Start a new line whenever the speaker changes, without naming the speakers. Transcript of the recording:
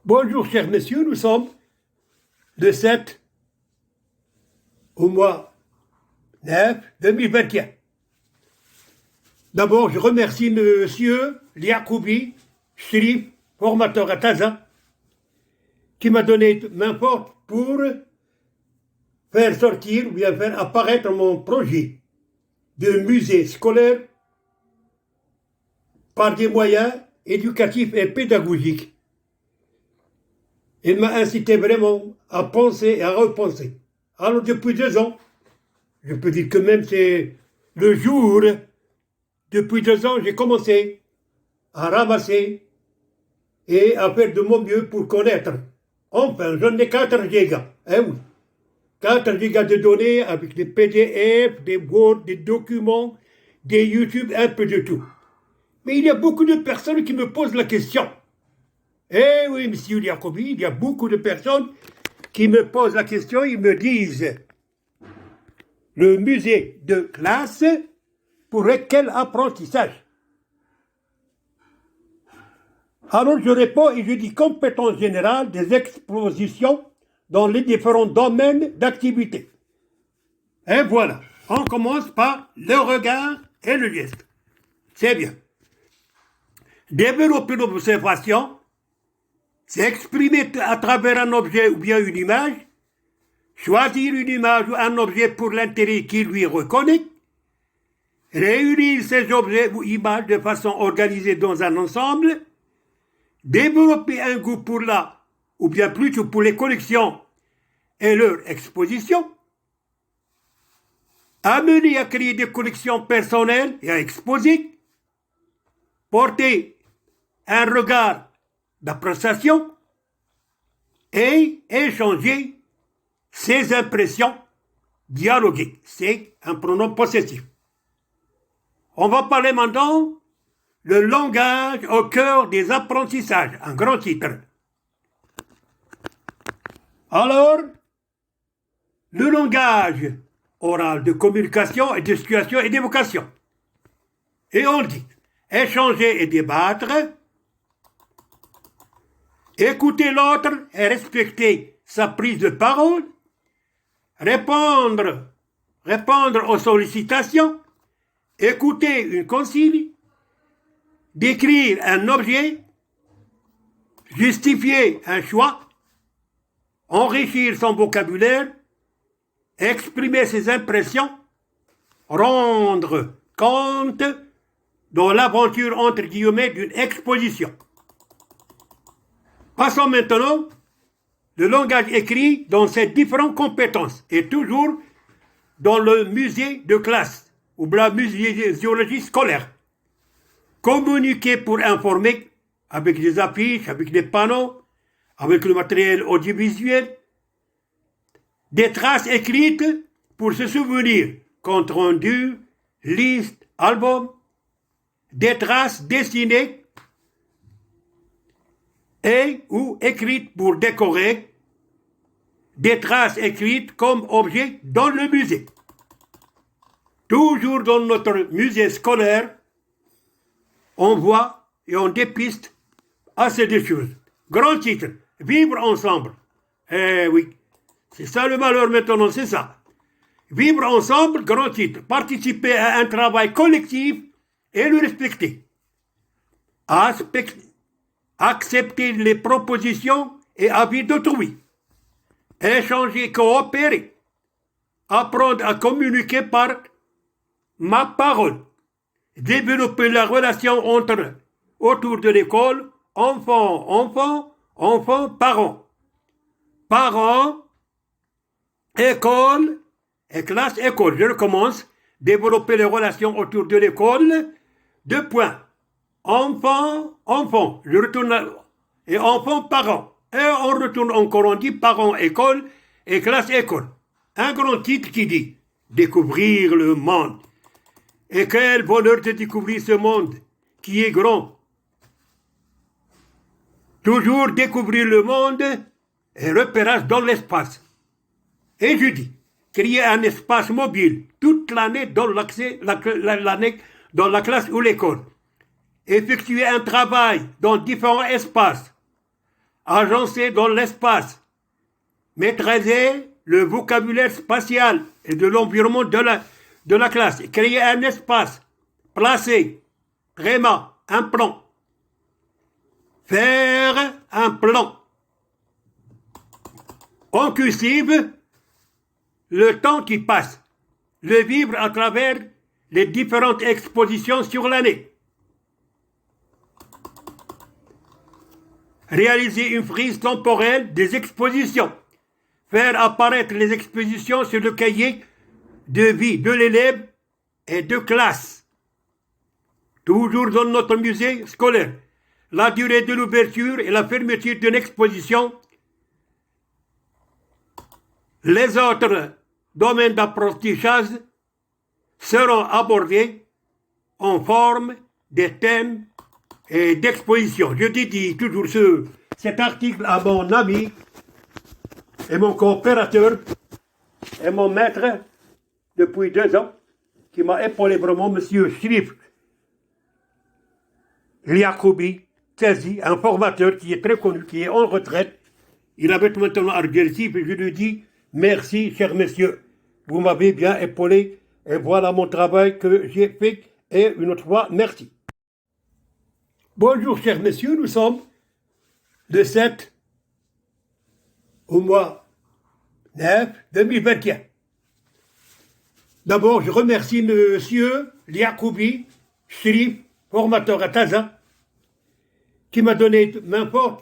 Bonjour, chers messieurs, nous sommes le 7 au mois 9 2021. D'abord, je remercie monsieur Liakoubi, Shrif, formateur à Taza, qui m'a donné main forte pour faire sortir ou bien faire apparaître mon projet de musée scolaire par des moyens éducatifs et pédagogiques. Il m'a incité vraiment à penser et à repenser. Alors depuis 2 ans, je peux dire que même c'est le jour, depuis 2 ans, j'ai commencé à ramasser et à faire de mon mieux pour connaître. Enfin, j'en ai 4 gigas. Eh oui. 4 gigas de données avec des PDF, des Word, des documents, des YouTube, un peu de tout. Mais il y a beaucoup de personnes qui me posent la question. Eh oui, monsieur Liakoubi, il y a beaucoup de personnes qui me posent la question, ils me disent le musée de classe pour quel apprentissage? Alors je réponds et je dis compétence générale des expositions dans les différents domaines d'activité. Et voilà, on commence par le regard et le geste. C'est bien. Développer l'observation, c'est exprimer à travers un objet ou bien une image, choisir une image ou un objet pour l'intérêt qui lui reconnaît, réunir ces objets ou images de façon organisée dans un ensemble, développer un goût pour la, ou bien plutôt pour les collections et leur exposition, amener à créer des collections personnelles et à exposer, porter un regard d'appréciation et échanger ses impressions, dialoguer. C'est un pronom possessif. On va parler maintenant le langage au cœur des apprentissages, un grand titre. Alors, le langage oral de communication et de situation et d'évocation. Et on dit échanger et débattre, écouter l'autre et respecter sa prise de parole, répondre aux sollicitations, écouter une consigne, décrire un objet, justifier un choix, enrichir son vocabulaire, exprimer ses impressions, rendre compte dans l'aventure entre guillemets d'une exposition. Passons maintenant le langage écrit dans ses différentes compétences et toujours dans le musée de classe ou la muséologie scolaire. Communiquer pour informer avec des affiches, avec des panneaux, avec le matériel audiovisuel, des traces écrites pour se souvenir, compte rendu, liste, album, des traces dessinées et ou écrites pour décorer, des traces écrites comme objet dans le musée. Toujours dans notre musée scolaire, on voit et on dépiste assez de choses. Grand titre, vivre ensemble. Eh oui, c'est ça le malheur maintenant, c'est ça. Vivre ensemble, grand titre. Participer à un travail collectif et le respecter. Accepter les propositions et avis d'autrui. Échanger, coopérer. Apprendre à communiquer par ma parole. Développer la relation autour de l'école, enfant, parents. Parents, école et classe, école. Je recommence. Développer les relations autour de l'école. 2 points. Enfant. Je retourne et enfant, parents. Et on retourne encore, on dit parents, école et classe, école. Un grand titre qui dit découvrir le monde. Et quel bonheur de découvrir ce monde qui est grand. Toujours découvrir le monde et repérage dans l'espace. Et je dis, créer un espace mobile toute l'année dans dans la classe ou l'école. Effectuer un travail dans différents espaces. agencé dans l'espace, maîtriser le vocabulaire spatial et de l'environnement de la classe, créer un espace, placer, tréma, un plan, faire un plan. En cursive, le temps qui passe, le vivre à travers les différentes expositions sur l'année. Réaliser une frise temporelle des expositions. Faire apparaître les expositions sur le cahier de vie de l'élève et de classe. Toujours dans notre musée scolaire. La durée de l'ouverture et la fermeture d'une exposition. Les autres domaines d'apprentissage seront abordés en forme de thèmes et d'expositions. Je dédie toujours cet article à mon ami et mon coopérateur et mon maître depuis 2 ans, qui m'a épaulé vraiment, M. Shrif Liakoubi Tzazi, un formateur qui est très connu, qui est en retraite. Il habite maintenant à Jersey, et je lui dis merci, cher monsieur, vous m'avez bien épaulé, et voilà mon travail que j'ai fait, et une autre fois, merci. Bonjour, chers messieurs, nous sommes le 7 au mois 9 2021. D'abord, je remercie monsieur Liakoubi Shrif, formateur à Taza, qui m'a donné main forte